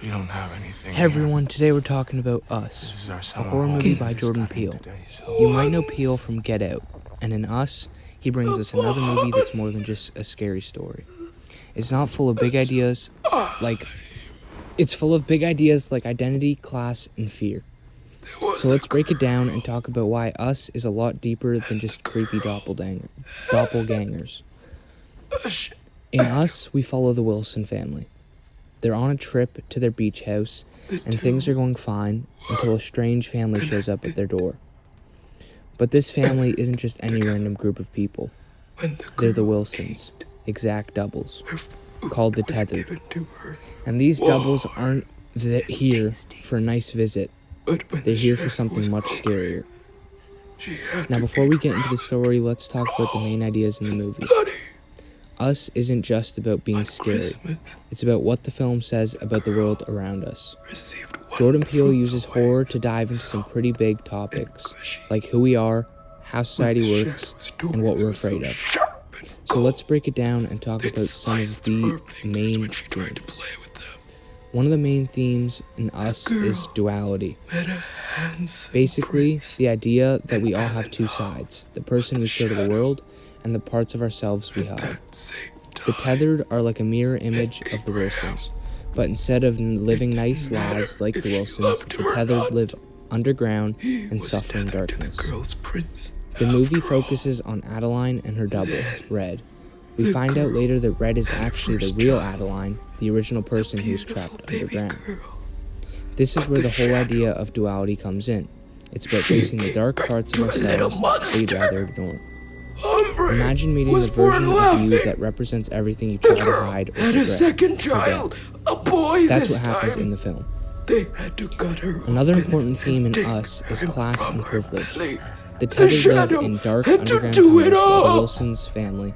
We don't have anything Hey everyone, today we're talking about Us, a horror movie by Jordan Peele. You might know Peele from Get Out, and in Us, he brings us another movie that's more than just a scary story. It's not full of big ideas, it's full of big ideas like identity, class, and fear. So let's break it down and talk about why Us is a lot deeper than just creepy doppelgangers. In Us, we follow the Wilson family. They're on a trip to their beach house, and things are going fine until a strange family shows up at their door. But this family isn't just any random group of people. They're the Wilsons, exact doubles, called the Tethered. And these doubles aren't here for a nice visit. They're here for something much scarier. Now, before we get into the story, let's talk about the main ideas in the movie. Us isn't just about being scary. It's about what the film says about the world around us. Jordan Peele uses horror to dive into some pretty big topics, like who we are, how society works, and what we're afraid of. So let's break it down and talk about some of the main themes. One of the main themes in Us is duality. Basically, the idea that we all have two sides, the person we show to the world and the parts of ourselves we hide. The Tethered are like a mirror image of the Wilsons, but instead of living nice lives like the Wilsons, the Tethered live underground and suffer in darkness. The movie focuses on Adeline and her double, Red. We find out later that Red is actually the real Adeline, the original person who's trapped underground. This is where the whole idea of duality comes in. It's about facing the dark parts of ourselves that we'd rather ignore. Imagine meeting the version of you that represents everything you try to hide or forget. That's what happens in the film. Another important theme in Us is class and privilege. The Tethered live in dark underground tunnels while the Wilsons family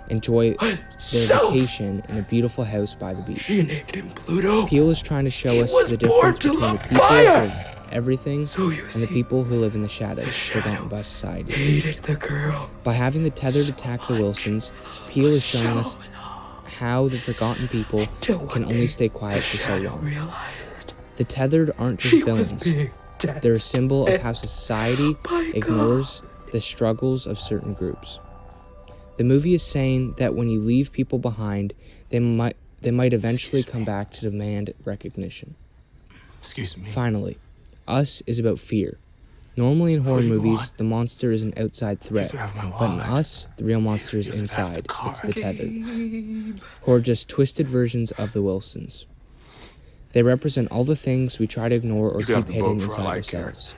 enjoy their vacation in a beautiful house by the beach. Peele is trying to show us the difference between the people who have everything and the people who live in the shadows, forgotten by society. By having the Tethered attack the Wilsons, Peele is showing us how the forgotten people can only stay quiet for so long. The Tethered aren't just villains. They're a symbol of how society ignores the struggles of certain groups. The movie is saying that when you leave people behind, they might eventually come back to demand recognition. Excuse me. Finally, Us is about fear. Normally in horror movies, the monster is an outside threat, but in Us, the real monster is inside. It's the Tethered, who are just twisted versions of the Wilsons. They represent all the things we try to ignore or keep hidden inside ourselves.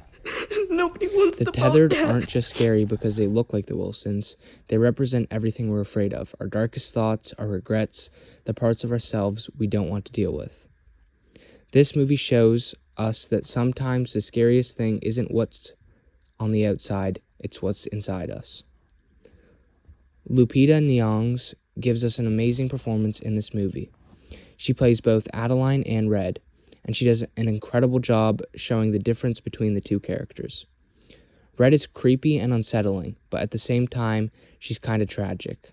Nobody wants the Tethered aren't just scary because they look like the Wilsons. They represent everything we're afraid of, our darkest thoughts, our regrets, the parts of ourselves we don't want to deal with. This movie shows us that sometimes the scariest thing isn't what's on the outside, it's what's inside us. Lupita Nyong'o gives us an amazing performance in this movie. She plays both Adeline and Red, and she does an incredible job showing the difference between the two characters. Red is creepy and unsettling, but at the same time, she's kind of tragic.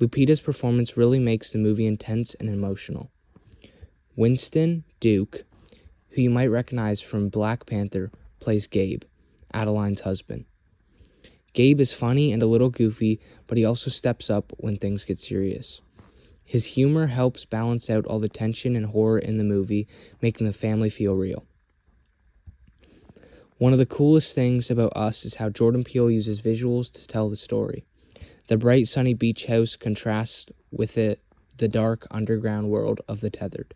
Lupita's performance really makes the movie intense and emotional. Winston Duke, who you might recognize from Black Panther, plays Gabe, Adeline's husband. Gabe is funny and a little goofy, but he also steps up when things get serious. His humor helps balance out all the tension and horror in the movie, making the family feel real. One of the coolest things about Us is how Jordan Peele uses visuals to tell the story. The bright sunny beach house contrasts with the dark underground world of the Tethered.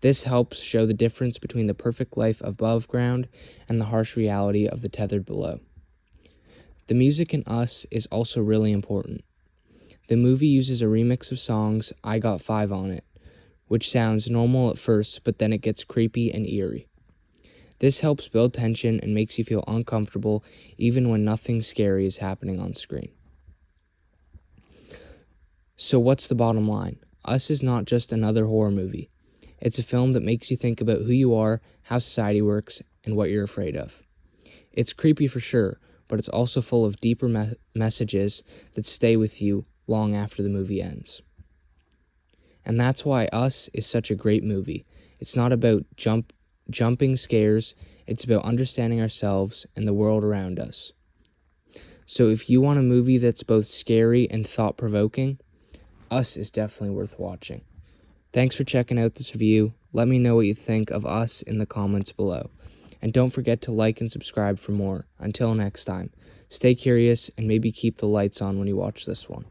This helps show the difference between the perfect life above ground and the harsh reality of the Tethered below. The music in Us is also really important. The movie uses a remix of songs I Got 5 on It, which sounds normal at first, but then it gets creepy and eerie. This helps build tension and makes you feel uncomfortable even when nothing scary is happening on screen. So what's the bottom line? Us is not just another horror movie. It's a film that makes you think about who you are, how society works, and what you're afraid of. It's creepy for sure, but it's also full of deeper messages that stay with you long after the movie ends. And that's why Us is such a great movie. It's not about jumping scares, it's about understanding ourselves and the world around us. So if you want a movie that's both scary and thought-provoking, Us is definitely worth watching. Thanks for checking out this review. Let me know what you think of Us in the comments below. And don't forget to like and subscribe for more. Until next time, stay curious and maybe keep the lights on when you watch this one.